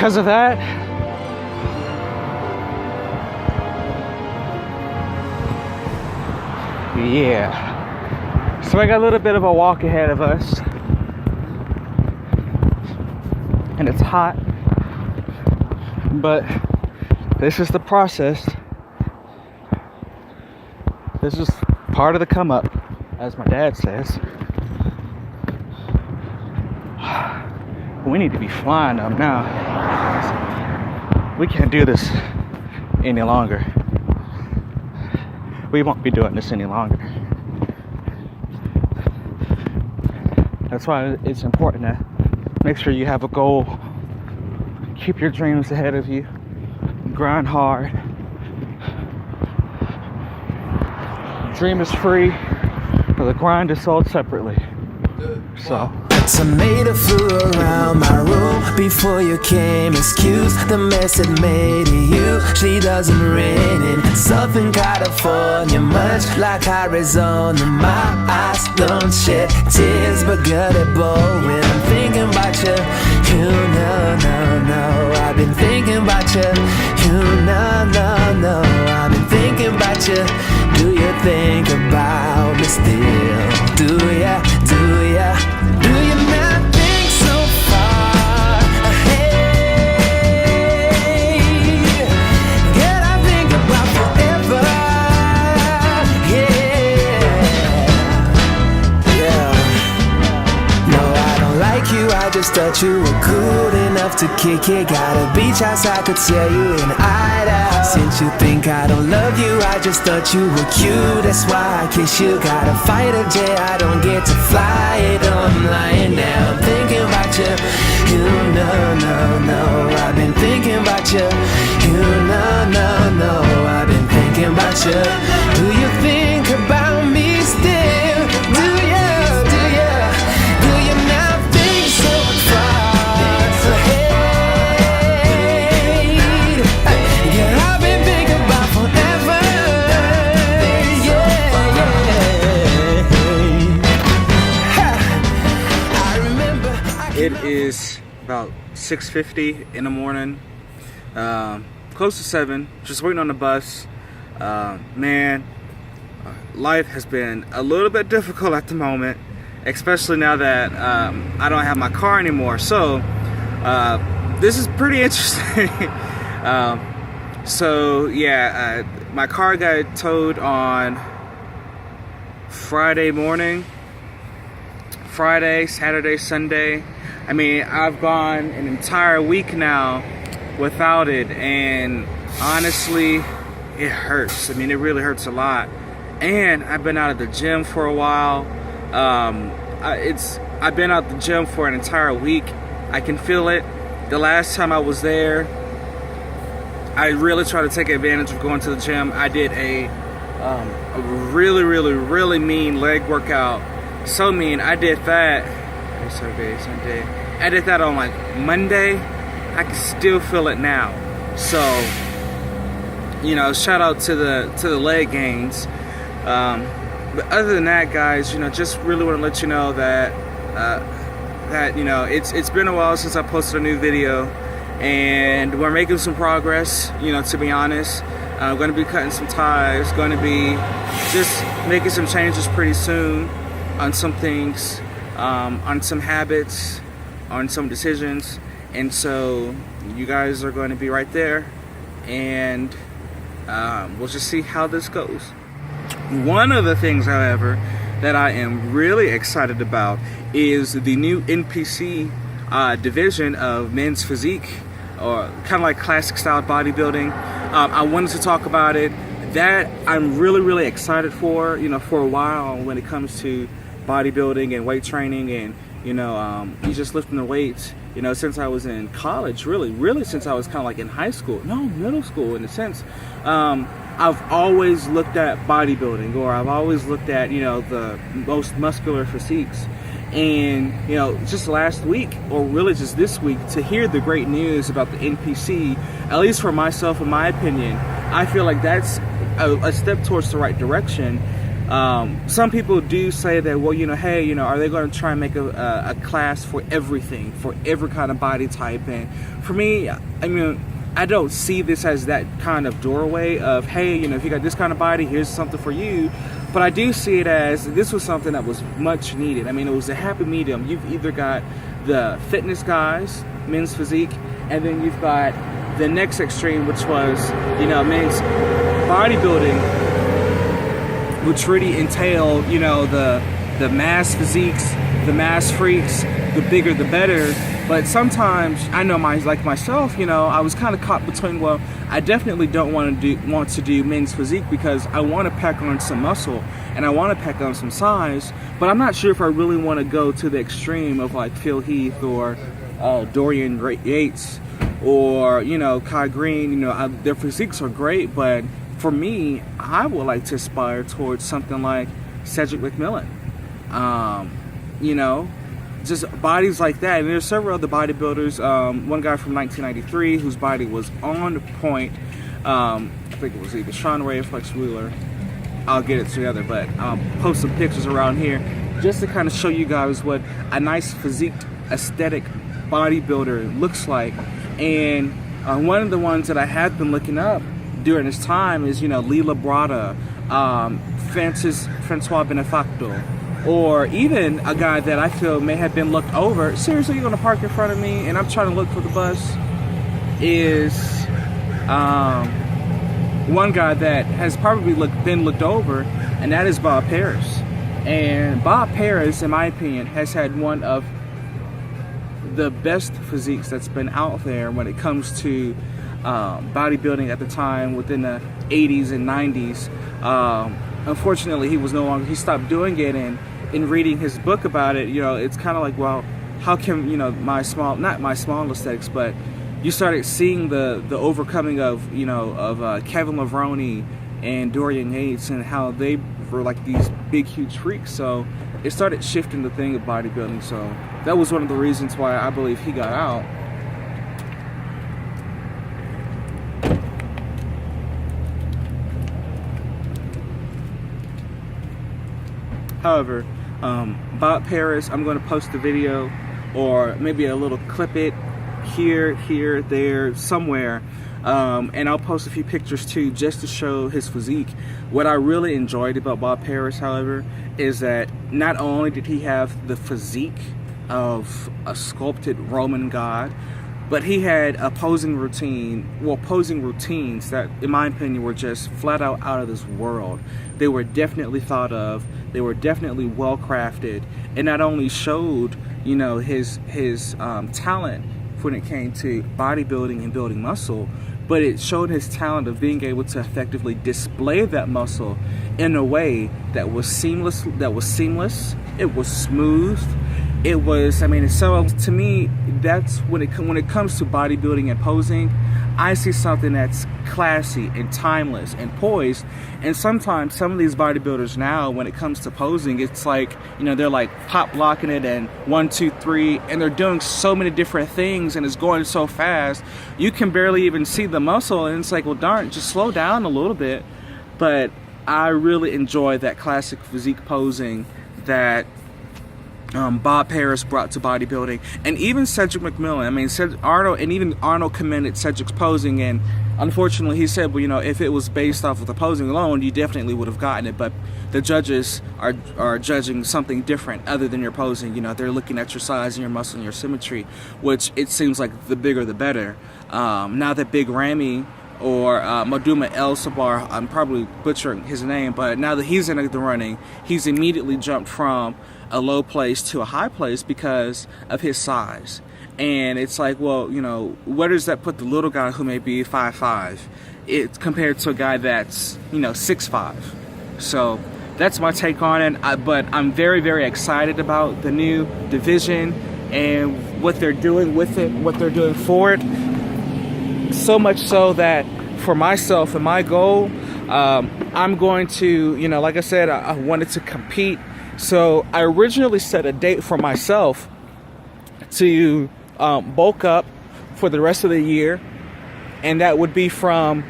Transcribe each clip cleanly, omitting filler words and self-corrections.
because of that, yeah. So I got a little bit of a walk ahead of us, and it's hot, but this is the process. This is part of the come up, as my dad says. We need to be flying up now. We can't do this any longer. We won't be doing this any longer. That's why it's important to make sure you have a goal. Keep your dreams ahead of you. Grind hard. Dream is free, but the grind is sold separately. So. Tomato flew around my room before you came. Excuse the mess it made of you. She doesn't rain in Southern California, much like Arizona. My eyes don't shed tears, but girl, they bow when I'm thinking about you. You know, no, I've been thinking about you. You know, no, I've been thinking about you. Do you think about me still? Do ya? Do ya? Do you not think so far ahead? Girl, I think about forever. Yeah. No, I don't like you, I just thought you were good enough to kick it. Got a beach house I could tell you an eye out. Since you think I don't love you, I just thought you were cute. That's why I kiss you. Got a fighter jet, I don't get to fly it. I'm lying down thinking about you. You know, no, I've been thinking about you. You know, no, I've been thinking about you. Do you think about me still? Do you? Do you not think so far ahead? Yeah, I've been thinking about forever. It is about 6:50 in the morning, close to 7, just waiting on the bus. Man, life has been a little bit difficult at the moment, especially now that I don't have my car anymore. So this is pretty interesting. So yeah, my car got towed on Friday morning. Friday, Saturday, Sunday. I mean, I've gone an entire week now without it, and honestly, it hurts. I mean, it really hurts a lot. And I've been out of the gym for a while. I've been out the gym for an entire week. I can feel it. The last time I was there, I really tried to take advantage of going to the gym. I did a really mean leg workout. So mean. I did that Saturday, Sunday. I did that on like Monday. I can still feel it now. So, you know, shout out to the leg gains. But other than that, guys, you know, just really want to let you know that you know, it's been a while since I posted a new video, and we're making some progress. You know, to be honest, I'm going to be cutting some ties. Going to be just making some changes pretty soon on some things, on some habits, on some decisions, and so you guys are going to be right there, and we'll just see how this goes. One of the things, however, that I am really excited about is the new NPC division of men's physique, or kind of like classic style bodybuilding. I wanted to talk about it. That I'm really excited for, you know, for a while when it comes to bodybuilding and weight training, and you know, you just lifting the weights, you know, since I was in college, really since I was kind of like in high school, middle school in a sense. I've always looked at bodybuilding, or I've always looked at, you know, the most muscular physiques. And, you know, just last week, or really just this week, to hear the great news about the NPC, at least for myself, in my opinion, I feel like that's a step towards the right direction. Some people do say that, well, you know, hey, you know, are they going to try and make a class for everything, for every kind of body type? And for me, I mean, I don't see this as that kind of doorway of, hey, you know, if you got this kind of body, here's something for you. But I do see it as this was something that was much needed. I mean, it was a happy medium. You've either got the fitness guys, men's physique, and then you've got the next extreme, which was, you know, men's bodybuilding, which really entailed, you know, the mass physiques, the mass freaks, the bigger the better. But sometimes I know myself, you know, I was kind of caught between, well, I definitely don't want to do men's physique because I want to pack on some muscle and I want to pack on some size, but I'm not sure if I really want to go to the extreme of like Phil Heath or Dorian Yates or, you know, Kai Green. You know, their physiques are great, but for me, I would like to aspire towards something like Cedric McMillan. You know, just bodies like that. And there's several other bodybuilders. One guy from 1993 whose body was on point. I think it was either Shawn Ray or Flex Wheeler. I'll get it together, but I'll post some pictures around here just to kind of show you guys what a nice physique aesthetic bodybuilder looks like. And one of the ones that I had been looking up during this time is, you know, Labrada, Francois Benefacto, or even a guy that I feel may have been looked over. Seriously, you're gonna park in front of me and I'm trying to look for the bus. Is one guy that has probably been looked over, and that is Bob Paris. And Bob Paris, in my opinion, has had one of the best physiques that's been out there when it comes to bodybuilding at the time, within the 80s and 90s. Unfortunately, he stopped doing it, and in reading his book about it, you know, it's kind of like, well, how can, you know, not my small aesthetics, but you started seeing the overcoming of, you know, of Kevin Levrone and Dorian Yates, and how they were like these big, huge freaks. So it started shifting the thing of bodybuilding. So that was one of the reasons why I believe he got out. However, Bob Paris, I'm going to post the video, or maybe a little clip it here, there, somewhere, and I'll post a few pictures too, just to show his physique. What I really enjoyed about Bob Paris, however, is that not only did he have the physique of a sculpted Roman god, but he had a posing routines that, in my opinion, were just flat out of this world. They were definitely thought of. They were definitely well crafted, and not only showed, you know, his talent when it came to bodybuilding and building muscle, but it showed his talent of being able to effectively display that muscle in a way that was seamless. It was smooth. It was, I mean, so to me, that's when it comes to bodybuilding and posing, I see something that's classy and timeless and poised. And sometimes some of these bodybuilders now, when it comes to posing, it's like, you know, they're like pop blocking it and 1, 2, 3, and they're doing so many different things and it's going so fast, you can barely even see the muscle, and it's like, well, darn, just slow down a little bit. But I really enjoy that classic physique posing that Bob Paris brought to bodybuilding. And even Cedric McMillan, I mean, Arnold commended Cedric's posing, and unfortunately he said, well, you know, if it was based off of the posing alone, you definitely would have gotten it, but the judges are judging something different other than your posing. You know, they're looking at your size and your muscle and your symmetry, which it seems like the bigger the better. Now that Big Ramy, or Maduma El Sabar, I'm probably butchering his name, but now that he's in the running, he's immediately jumped from a low place to a high place because of his size. And it's like, well, you know, where does that put the little guy who may be 5'5", it's compared to a guy that's, you know, 6'5"? So that's my take on it. But I'm very, very excited about the new division and what they're doing with it, what they're doing for it. So much so that for myself and my goal, I'm going to, you know, like I said, I wanted to compete. So I originally set a date for myself to bulk up for the rest of the year, and that would be from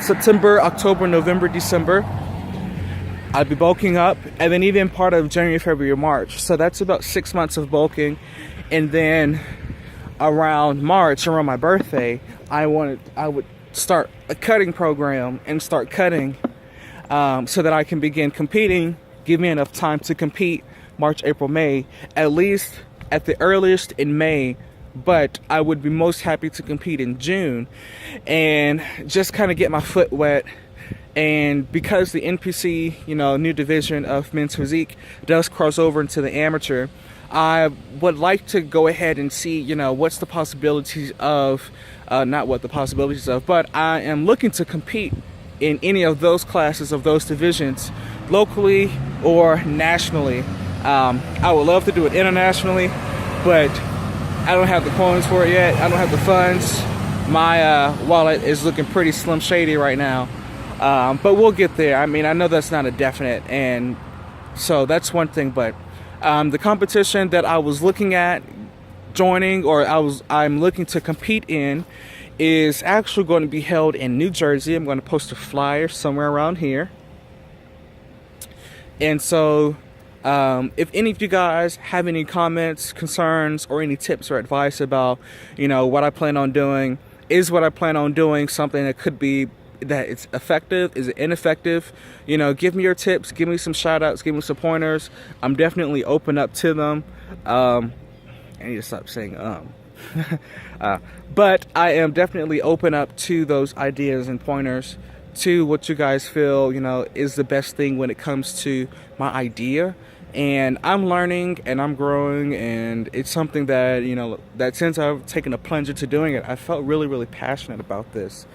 September, October, November, December. I'll be bulking up, and then even part of January, February, March. So that's about 6 months of bulking. And then around March, around my birthday, I would start a cutting program and start cutting so that I can begin competing. Give me enough time to compete March, April, May, at least at the earliest in May. But I would be most happy to compete in June and just kind of get my foot wet. And because the NPC, new division of men's physique does cross over into the amateur, I would like to go ahead and see, what's the possibilities of, not what the possibilities of, but I am looking to compete in any of those classes of those divisions, locally or nationally. I would love to do it internationally, but I don't have the coins for it yet. I don't have the funds. My wallet is looking pretty slim shady right now, but we'll get there. I mean, I know that's not a definite, and so that's one thing, but the competition that I was looking at joining, or I'm looking to compete in, is actually going to be held in New Jersey. I'm going to post a flyer somewhere around here. And so if any of you guys have any comments, concerns, or any tips or advice about, what I plan on doing, is what I plan on doing something that could be that it's effective, is it ineffective, give me your tips, give me some shout outs, give me some pointers. I'm definitely open up to them. I need to stop saying but I am definitely open up to those ideas and pointers, to what you guys feel is the best thing when it comes to my idea. And I'm learning and I'm growing, and it's something that that since I've taken a plunge into doing it, I felt really, really passionate about this.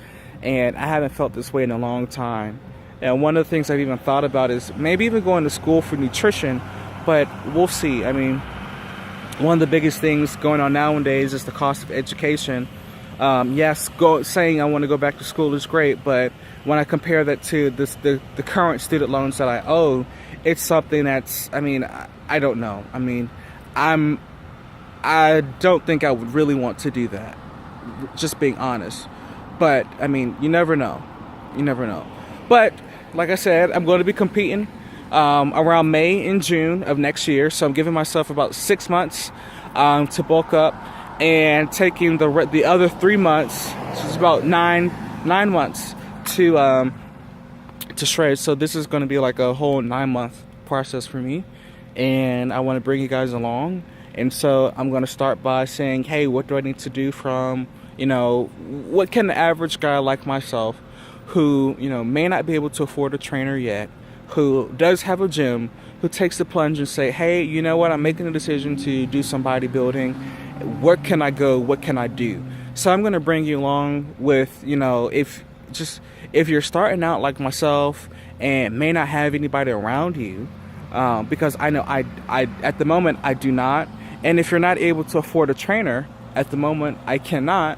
And I haven't felt this way in a long time. And one of the things I've even thought about is maybe even going to school for nutrition, but we'll see. I mean, one of the biggest things going on nowadays is the cost of education. Yes, saying I want to go back to school is great, but when I compare that to the current student loans that I owe, it's something that's, I don't know. I don't think I would really want to do that, just being honest. But, you never know. You never know. But, like I said, I'm going to be competing around May and June of next year. So I'm giving myself about 6 months to bulk up, and taking the other 3 months, so it's about nine months to shred. So this is going to be like a whole 9-month process for me, and I want to bring you guys along. And so I'm going to start by saying, hey, what do I need to do from, what can the average guy like myself, who, may not be able to afford a trainer yet, who does have a gym, who takes the plunge and say, hey, you know what, I'm making a decision to do some bodybuilding. Where can I go? What can I do? So I'm going to bring you along with, if you're starting out like myself and may not have anybody around you, because I know I at the moment I do not. And if you're not able to afford a trainer, at the moment I cannot,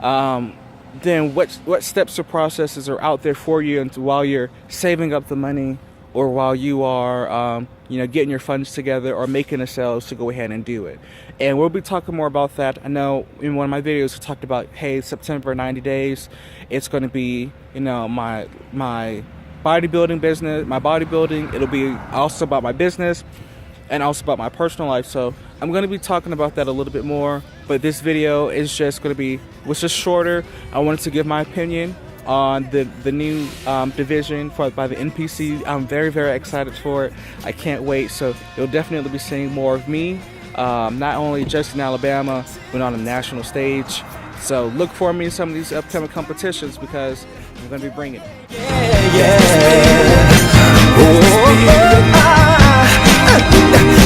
then what steps or processes are out there for you, and while you're saving up the money, or while you are getting your funds together or making the sales to go ahead and do it. And we'll be talking more about that. I know in one of my videos we talked about, hey, September 90 days, it's going to be my bodybuilding business, my bodybuilding. It'll be also about my business and also about my personal life. So I'm going to be talking about that a little bit more, but this video is just going to be, was just shorter. I wanted to give my opinion on the new division by the NPC. I'm very, very excited for it. I can't wait. So you'll definitely be seeing more of me, not only just in Alabama, but on a national stage. So look for me in some of these upcoming competitions, because I'm going to be bringing it. Yeah.